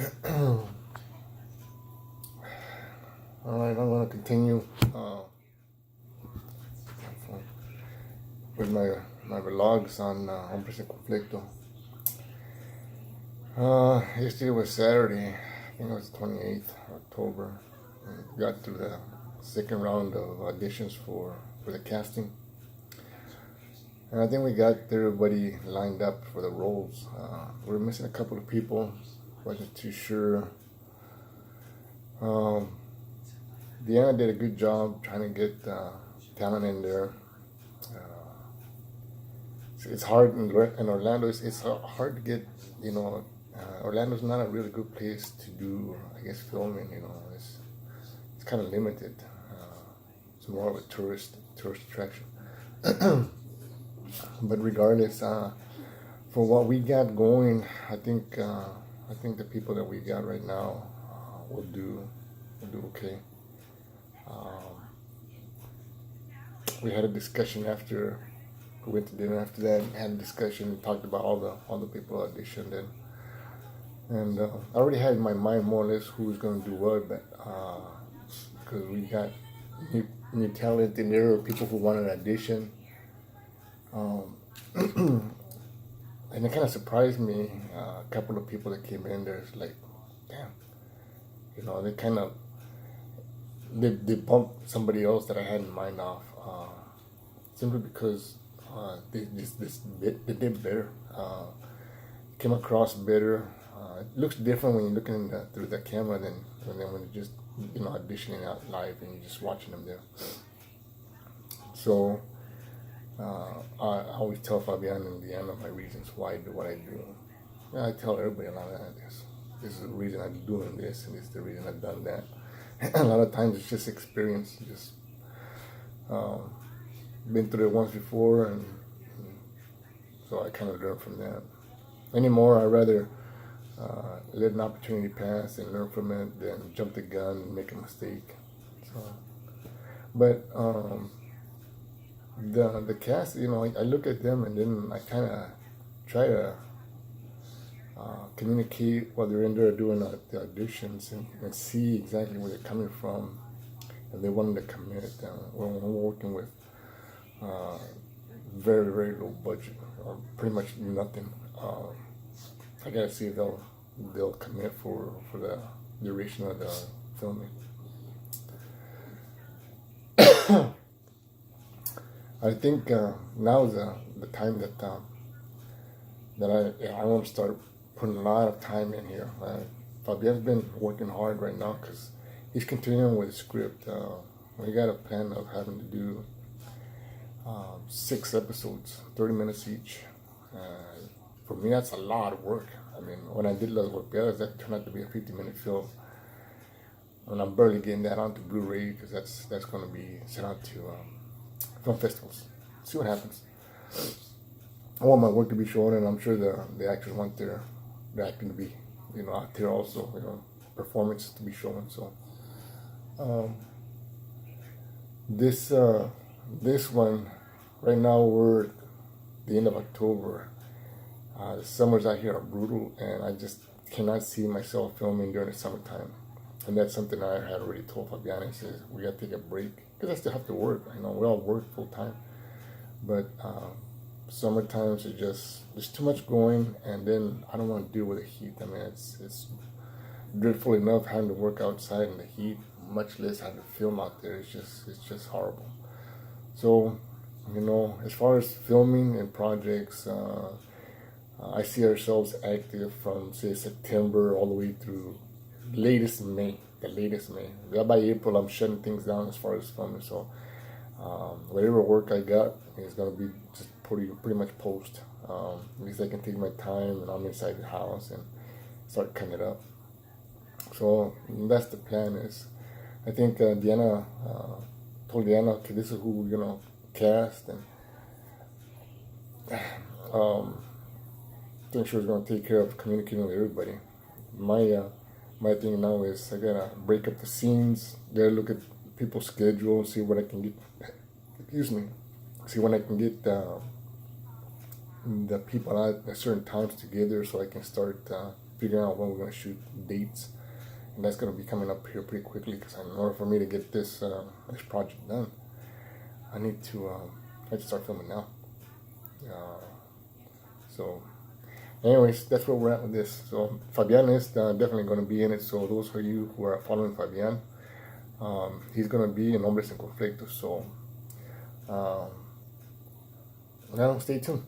All right, I'm going to continue with my vlogs on Hombres and Conflicto. Yesterday was Saturday. I think it was 28th October. We got through the second round of auditions for the casting. And I think we got everybody lined up for the roles. We were missing a couple of people. Wasn't too sure. Deanna did a good job trying to get talent in there. It's hard in Orlando. It's hard to get, Orlando's not a really good place to do, I guess, filming. It's kind of limited. It's more of a tourist attraction. But regardless, for what we got going, I think the people that we got right now will do okay. We had a discussion after we went to dinner. After that, had a discussion. We talked about all the people auditioned, and I already had in my mind more or less who was going to do what, but because we got new talent in there, or people who wanted an audition. And it kind of surprised me. A couple of people that came in there, it's like, damn, they kind of they bumped somebody else that I had in mind off, simply because they did better. Came across better. It looks different when you're looking through the camera than when you're just auditioning out live and you're just watching them there. So I always tell Fabian and Deanna my reasons why I do what I do. Yeah, I tell everybody a lot of that. This is the reason I'm doing this, and this is the reason I've done that. A lot of times it's just experience, just been through it once before, and so I kind of learn from that. Anymore, I rather let an opportunity pass and learn from it than jump the gun and make a mistake. So, but the cast, I look at them and then I kind of try to communicate while they're in there doing the auditions and see exactly where they're coming from, and they wanted to commit. When we're working with very, very low budget, or pretty much nothing, I gotta see if they'll commit for the duration of the filming. I think now is the time that I want to start putting a lot of time in here. Fabian's been working hard right now because he's continuing with the script. We got a plan of having to do 6 episodes, 30 minutes each. For me, that's a lot of work. I mean, when I did Las Golpeadas, that turned out to be a 50-minute film. And I'm barely getting that onto Blu-ray because that's going to be sent out to film festivals. See what happens. I want my work to be shown, and I'm sure the actors want their acting to be, out there also, performance to be shown. So, this one, right now we're at the end of October. The summers out here are brutal, and I just cannot see myself filming during the summertime. And that's something I had already told Fabian. He says, we got to take a break, because I still have to work. We all work full time. But summer times are there's too much going, and then I don't want to deal with the heat. I mean, it's dreadful enough having to work outside in the heat, much less having to film out there. It's just horrible. So, as far as filming and projects, I see ourselves active from, say, September all the way through the latest May. By April, I'm shutting things down as far as filming. So whatever work I got is going to be just pretty much post. At least I can take my time, and I'm inside the house and start cutting it up. So that's the plan. Is I think Deanna told Deanna, okay, this is who we're going to cast, and I think she was going to take care of communicating with everybody. My thing now is I gotta break up the scenes. Gotta look at people's schedule, see what I can get. See when I can get the people at certain times together, so I can start figuring out when we're gonna shoot dates, and that's gonna be coming up here pretty quickly. Because in order for me to get this project done, I need to start filming now. So, anyways, that's where we're at with this. So Fabian is definitely going to be in it. So those of you who are following Fabian, he's going to be in Hombres and Conflicto. So, now stay tuned.